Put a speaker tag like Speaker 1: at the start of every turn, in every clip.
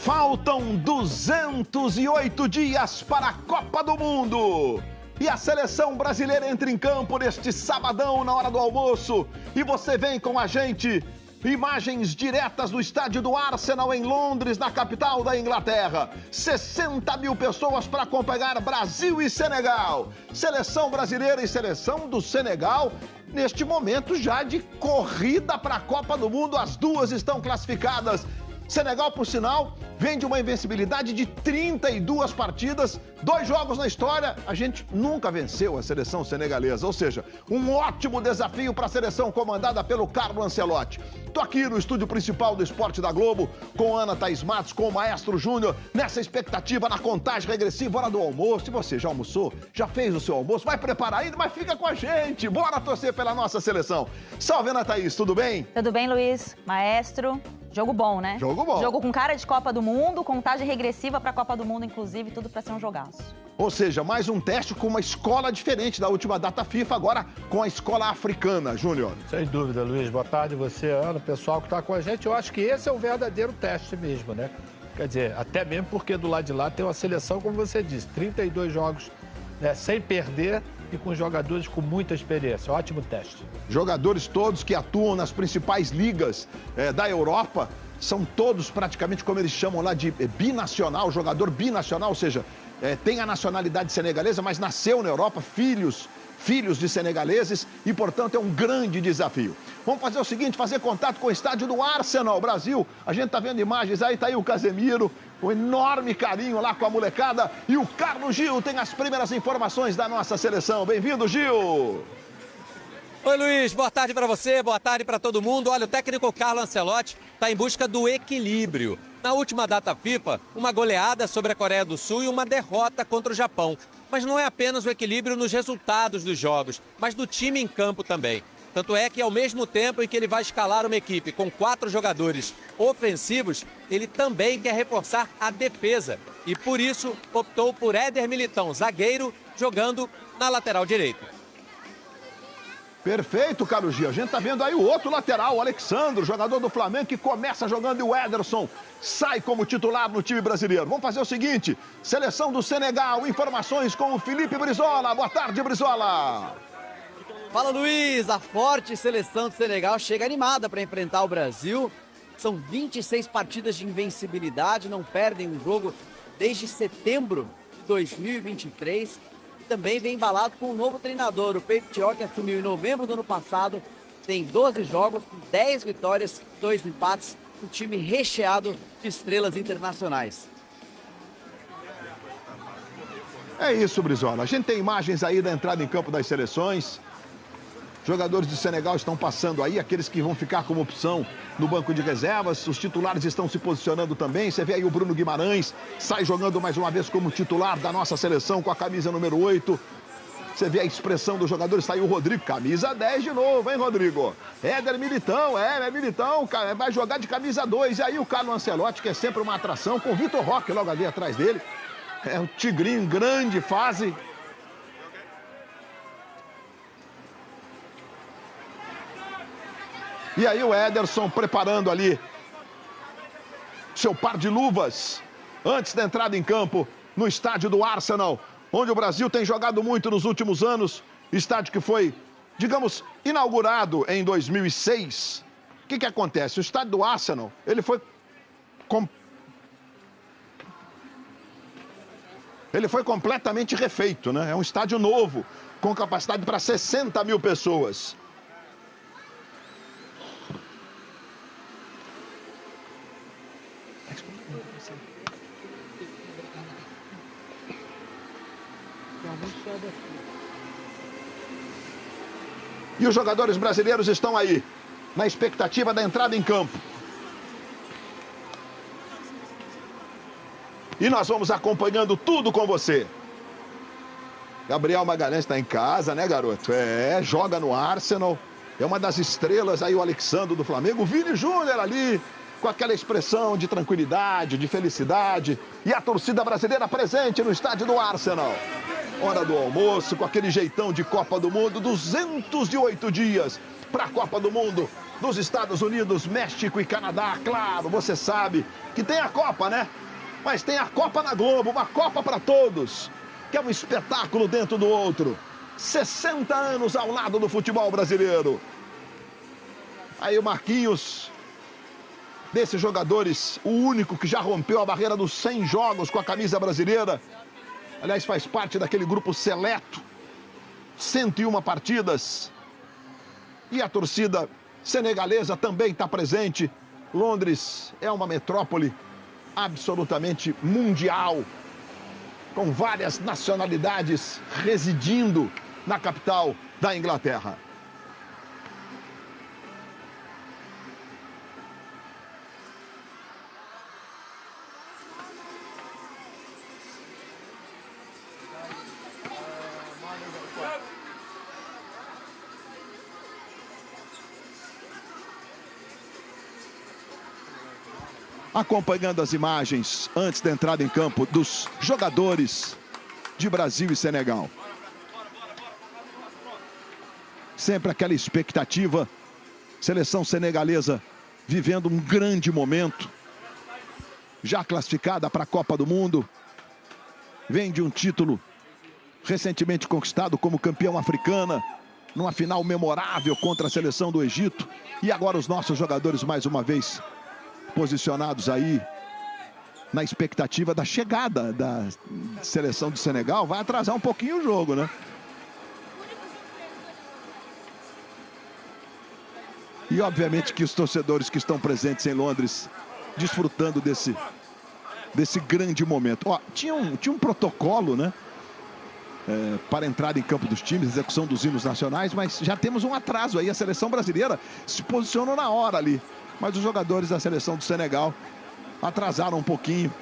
Speaker 1: Faltam 208 dias para a Copa do Mundo. E a seleção brasileira entra em campo neste sabadão, na hora do almoço. E você vem com a gente. Imagens diretas do estádio do Arsenal em Londres, na capital da Inglaterra. 60 mil pessoas para acompanhar Brasil e Senegal. Seleção brasileira e seleção do Senegal, neste momento já de corrida para a Copa do Mundo. As duas estão classificadas. Senegal, por sinal, vem de uma invencibilidade de 32 partidas, 2 jogos na história. A gente nunca venceu a seleção senegalesa, ou seja, um ótimo desafio para a seleção comandada pelo Carlo Ancelotti. Tô aqui no estúdio principal do Esporte da Globo, com Ana Thaís Matos, com o Maestro Júnior, nessa expectativa, na contagem regressiva, hora do almoço. E você já almoçou? Já fez o seu almoço? Vai preparar ainda? Mas fica com a gente! Bora torcer pela nossa seleção! Salve, Ana Thaís, tudo bem?
Speaker 2: Tudo bem, Luiz? Maestro? Jogo bom, né?
Speaker 1: Jogo bom.
Speaker 2: Jogo com cara de Copa do Mundo, contagem regressiva para a Copa do Mundo, inclusive, tudo para ser um jogaço.
Speaker 1: Ou seja, mais um teste com uma escola diferente da última data FIFA, agora com a escola africana, Júnior.
Speaker 3: Sem dúvida, Luiz. Boa tarde você, Ana, o pessoal que está com a gente. Eu acho que esse é o verdadeiro teste mesmo, né? Quer dizer, até mesmo porque do lado de lá tem uma seleção, como você disse, 32 jogos, né, sem perder e com jogadores com muita experiência. Ótimo teste. Jogadores todos que atuam nas principais ligas da Europa, são todos praticamente, como eles chamam lá, de binacional, jogador binacional, ou seja, tem a nacionalidade senegalesa, mas nasceu na Europa, filhos de senegaleses, e, portanto, é um grande desafio. Vamos fazer o seguinte, fazer contato com o estádio do Arsenal, Brasil. A gente tá vendo imagens aí, tá aí o Casemiro, um enorme carinho lá com a molecada, e o Carlos Gil tem as primeiras informações da nossa seleção. Bem-vindo, Gil!
Speaker 4: Oi, Luiz, boa tarde para você, boa tarde para todo mundo. Olha, o técnico Carlo Ancelotti está em busca do equilíbrio. Na última data FIFA, uma goleada sobre a Coreia do Sul e uma derrota contra o Japão. Mas não é apenas o equilíbrio nos resultados dos jogos, mas do time em campo também. Tanto é que, ao mesmo tempo em que ele vai escalar uma equipe com 4 jogadores ofensivos, ele também quer reforçar a defesa. E, por isso, optou por Éder Militão, zagueiro, jogando na lateral direita.
Speaker 1: Perfeito, Carlos Gil. A gente tá vendo aí o outro lateral, o Alexandre, jogador do Flamengo, que começa jogando, e o Ederson sai como titular no time brasileiro. Vamos fazer o seguinte, seleção do Senegal, informações com o Felipe Brizola. Boa tarde, Brizola.
Speaker 5: Fala, Luiz. A forte seleção do Senegal chega animada para enfrentar o Brasil. São 26 partidas de invencibilidade, não perdem um jogo desde setembro de 2023. Também vem embalado com um novo treinador, o Pep Thiaw, que assumiu em novembro do ano passado. Tem 12 jogos, 10 vitórias, 2 empates, um time recheado de estrelas internacionais.
Speaker 1: É isso, Brizola. A gente tem imagens aí da entrada em campo das seleções. Jogadores de Senegal estão passando aí, aqueles que vão ficar como opção no banco de reservas. Os titulares estão se posicionando também. Você vê aí o Bruno Guimarães, sai jogando mais uma vez como titular da nossa seleção com a camisa número 8. Você vê a expressão dos jogadores, saiu o Rodrigo, camisa 10 de novo, hein, Rodrigo? Éder Militão, Militão, vai jogar de camisa 2. E aí o Carlo Ancelotti, que é sempre uma atração, com o Vitor Roque logo ali atrás dele. É um tigrinho, grande fase. E aí o Ederson preparando ali seu par de luvas antes da entrada em campo no estádio do Arsenal, onde o Brasil tem jogado muito nos últimos anos. Estádio que foi, digamos, inaugurado em 2006. O que acontece? O estádio do Arsenal, ele foi completamente refeito, né? É um estádio novo, com capacidade para 60 mil pessoas. E os jogadores brasileiros estão aí, na expectativa da entrada em campo. E nós vamos acompanhando tudo com você. Gabriel Magalhães está em casa, né, garoto? Joga no Arsenal. É uma das estrelas aí, o Alexandre do Flamengo. O Vini Júnior ali, com aquela expressão de tranquilidade, de felicidade. E a torcida brasileira presente no estádio do Arsenal. Hora do almoço, com aquele jeitão de Copa do Mundo. 208 dias para a Copa do Mundo. dos Estados Unidos, México e Canadá. Claro, você sabe que tem a Copa, né? Mas tem a Copa na Globo, uma Copa para todos, que é um espetáculo dentro do outro. 60 anos ao lado do futebol brasileiro. Aí o Marquinhos, desses jogadores, o único que já rompeu a barreira dos 100 jogos com a camisa brasileira. Aliás, faz parte daquele grupo seleto. 101 partidas. E a torcida senegalesa também está presente. Londres é uma metrópole absolutamente mundial, com várias nacionalidades residindo na capital da Inglaterra. Acompanhando as imagens antes da entrada em campo dos jogadores de Brasil e Senegal. Sempre aquela expectativa, seleção senegalesa vivendo um grande momento, já classificada para a Copa do Mundo, vem de um título recentemente conquistado como campeão africana, numa final memorável contra a seleção do Egito, e agora os nossos jogadores mais uma vez posicionados aí na expectativa da chegada da seleção do Senegal. Vai atrasar um pouquinho o jogo, né? E obviamente que os torcedores que estão presentes em Londres desfrutando desse grande momento. Ó, tinha um protocolo, né? Para a entrada em campo dos times, execução dos hinos nacionais, mas já temos um atraso aí. A seleção brasileira se posicionou na hora ali, mas os jogadores da seleção do Senegal atrasaram um pouquinho.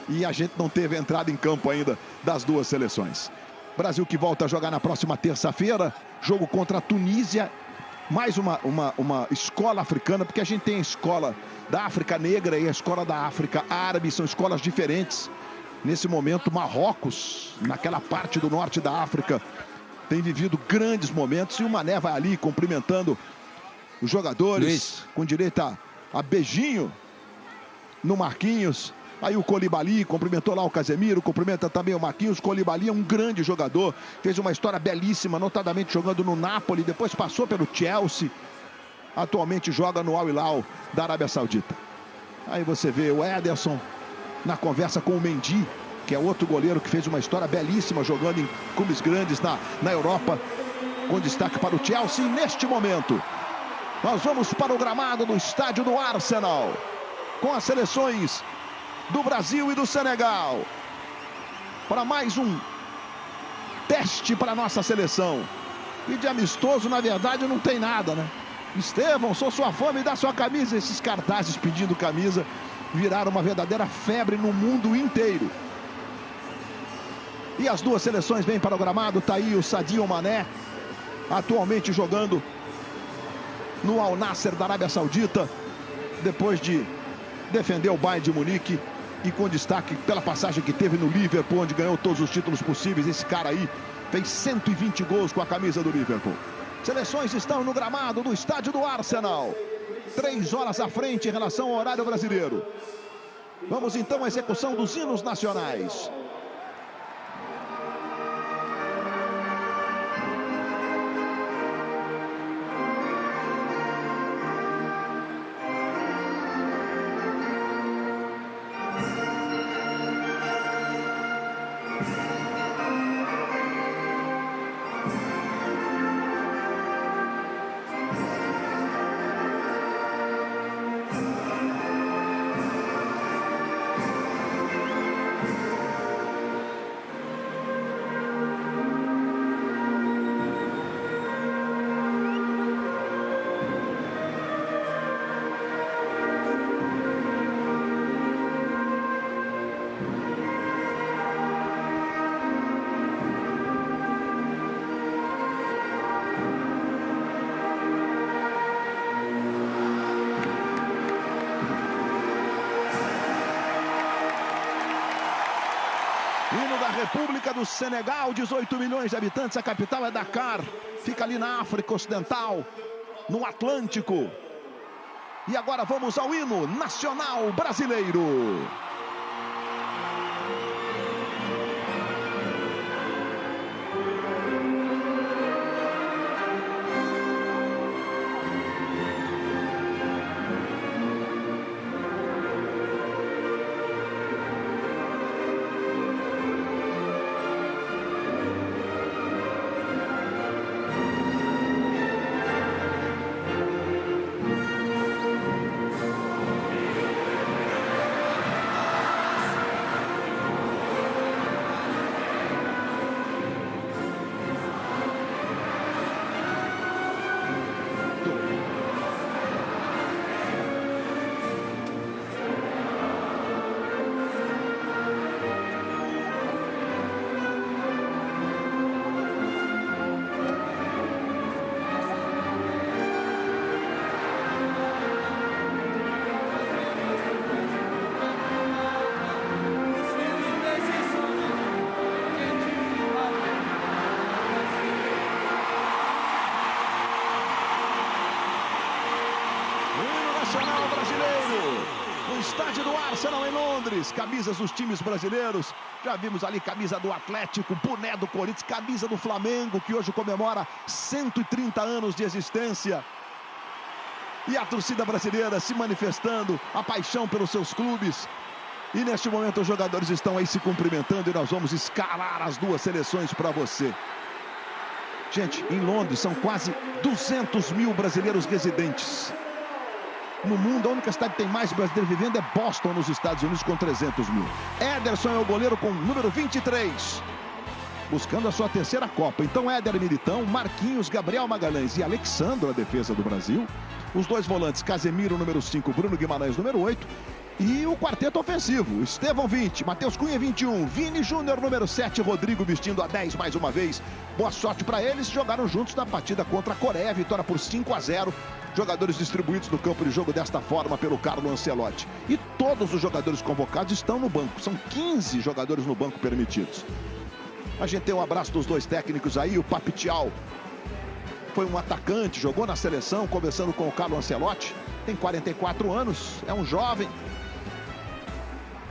Speaker 1: E a gente não teve entrada em campo ainda das duas seleções. Brasil que volta a jogar na próxima terça-feira. Jogo contra a Tunísia. Mais uma escola africana, porque a gente tem a escola da África Negra e a escola da África Árabe. São escolas diferentes. Nesse momento, Marrocos, naquela parte do norte da África, tem vivido grandes momentos. E o Mané vai ali cumprimentando os jogadores, Luiz, com direito a beijinho no Marquinhos. Aí o Koulibaly cumprimentou lá o Casemiro, cumprimenta também o Marquinhos. Koulibaly é um grande jogador, fez uma história belíssima, notadamente jogando no Napoli, depois passou pelo Chelsea, atualmente joga no Al Hilal da Arábia Saudita. Aí você vê o Ederson na conversa com o Mendy, que é outro goleiro que fez uma história belíssima jogando em clubes grandes na Europa, com destaque para o Chelsea. E neste momento nós vamos para o gramado do estádio do Arsenal, com as seleções do Brasil e do Senegal, para mais um teste para a nossa seleção. E de amistoso, na verdade, não tem nada, né? Estevão, sou sua fã, me dá sua camisa. Esses cartazes pedindo camisa viraram uma verdadeira febre no mundo inteiro. E as duas seleções vêm para o gramado. Tá aí o Sadio Mané, atualmente jogando no Al Nassr da Arábia Saudita, depois de defender o Bayern de Munique e com destaque pela passagem que teve no Liverpool, onde ganhou todos os títulos possíveis. Esse cara aí fez 120 gols com a camisa do Liverpool. Seleções estão no gramado do estádio do Arsenal, 3 horas à frente em relação ao horário brasileiro. Vamos então à execução dos hinos nacionais. Hino da República do Senegal, 18 milhões de habitantes, a capital é Dakar, fica ali na África Ocidental. no Atlântico. E agora vamos ao hino nacional brasileiro. Nacional brasileiro, no estádio do Arsenal em Londres, camisas dos times brasileiros, já vimos ali camisa do Atlético, boné do Corinthians, camisa do Flamengo, que hoje comemora 130 anos de existência. E a torcida brasileira se manifestando, a paixão pelos seus clubes. E neste momento os jogadores estão aí se cumprimentando e nós vamos escalar as duas seleções para você. Gente, em Londres são quase 200 mil brasileiros residentes. No mundo, a única cidade que tem mais brasileiros vivendo é Boston, nos Estados Unidos, com 300 mil. Ederson é o goleiro com o número 23, buscando a sua terceira Copa. Então, Éder Militão, Marquinhos, Gabriel Magalhães e Alexandro, a defesa do Brasil. Os dois volantes, Casemiro, número 5, Bruno Guimarães, número 8. E o quarteto ofensivo, Estevão, 20, Matheus Cunha, 21, Vini Júnior, número 7, Rodrigo vestindo a 10 mais uma vez. Boa sorte para eles, jogaram juntos na partida contra a Coreia, vitória por 5-0. Jogadores distribuídos no campo de jogo desta forma pelo Carlo Ancelotti. E todos os jogadores convocados estão no banco, são 15 jogadores no banco permitidos. A gente tem um abraço dos dois técnicos aí, o Papitial foi um atacante, jogou na seleção, conversando com o Carlo Ancelotti, tem 44 anos, é um jovem,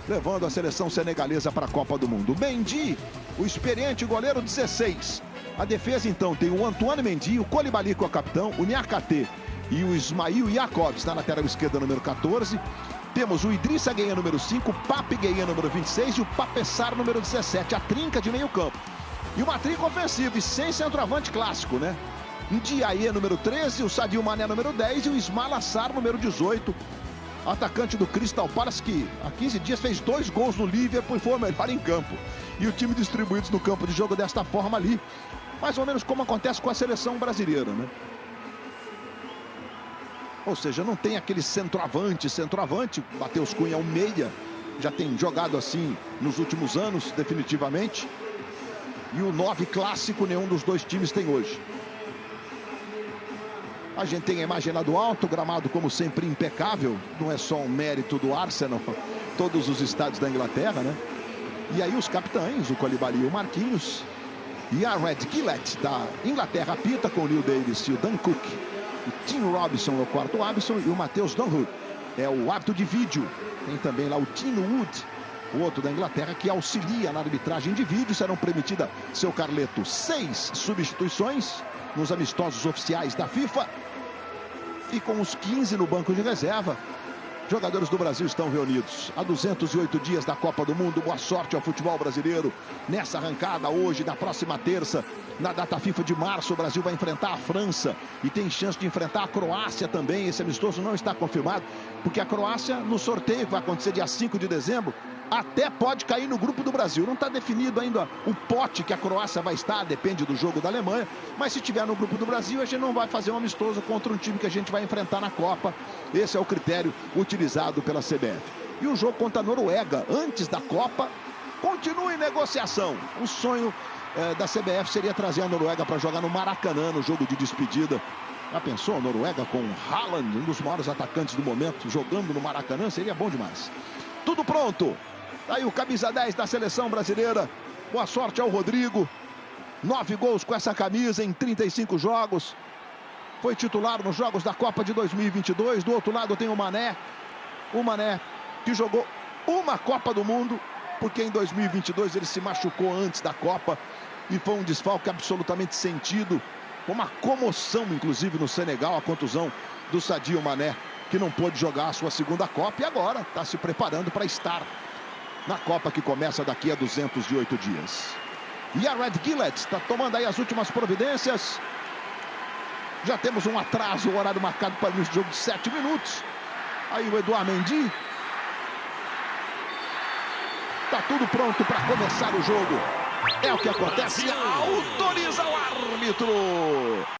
Speaker 1: levando a seleção senegalesa para a Copa do Mundo. Mendy, o experiente goleiro, 16. A defesa, então, tem o Antoine Mendy, o Koulibaly, que é o capitão, o Niakate e o Ismail Jacobs na lateral esquerda, número 14. Temos o Idrissa Gueye, número 5, o Pape Gueye, número 26 e o Papessar, número 17. A trinca de meio campo. E uma trinca ofensiva e sem centroavante clássico, né? Ndiaye, número 13, o Sadio Mané, número 10 e o Ismail Assar, número 18. Atacante do Crystal Palace, que há 15 dias fez 2 gols no Liverpool e foi o melhor em campo. E o time distribuídos no campo de jogo desta forma ali, mais ou menos como acontece com a seleção brasileira, né? Ou seja, não tem aquele centroavante, Matheus Cunha é um meia, já tem jogado assim nos últimos anos, definitivamente. E o 9 clássico nenhum dos dois times tem hoje. A gente tem a imagem lá do alto, o gramado como sempre impecável, não é só um mérito do Arsenal, todos os estádios da Inglaterra, né? E aí os capitães, o Koulibaly e o Marquinhos, e a Red Gillett da Inglaterra apita com o Neil Davis e o Dan Cook. O Tim Robinson é o quarto árbitro e o Matheus Dunwood é o árbitro de vídeo. Tem também lá o Tino Wood, o outro da Inglaterra, que auxilia na arbitragem de vídeo. Serão permitidas, seu Carleto, 6 substituições nos amistosos oficiais da FIFA. E com os 15 no banco de reserva, jogadores do Brasil estão reunidos. Há 208 dias da Copa do Mundo, boa sorte ao futebol brasileiro. Nessa arrancada hoje, na próxima terça, na data FIFA de março, o Brasil vai enfrentar a França e tem chance de enfrentar a Croácia também. Esse amistoso não está confirmado, porque a Croácia, no sorteio que vai acontecer dia 5 de dezembro, até pode cair no grupo do Brasil. Não está definido ainda o pote que a Croácia vai estar, depende do jogo da Alemanha. Mas se tiver no grupo do Brasil, a gente não vai fazer um amistoso contra um time que a gente vai enfrentar na Copa. Esse é o critério utilizado pela CBF. E o jogo contra a Noruega, antes da Copa, continua em negociação. O sonho da CBF seria trazer a Noruega para jogar no Maracanã, no jogo de despedida. Já pensou a Noruega com Haaland, um dos maiores atacantes do momento, jogando no Maracanã? Seria bom demais. Tudo pronto. Aí o camisa 10 da seleção brasileira. Boa sorte ao Rodrigo. 9 gols com essa camisa em 35 jogos. foi titular nos jogos da Copa de 2022. Do outro lado tem o Mané. O Mané que jogou uma Copa do Mundo, porque em 2022 ele se machucou antes da Copa e foi um desfalque absolutamente sentido. Uma comoção, inclusive, no Senegal, a contusão do Sadio Mané, que não pôde jogar a sua segunda Copa e agora está se preparando para estar na Copa que começa daqui a 208 dias. E a Red Gillett está tomando aí as últimas providências. Já temos um atraso, o horário marcado para o jogo de 7 minutos. Aí o Edouard Mendy. Tá tudo pronto para começar o jogo. É o que acontece. Autoriza o árbitro.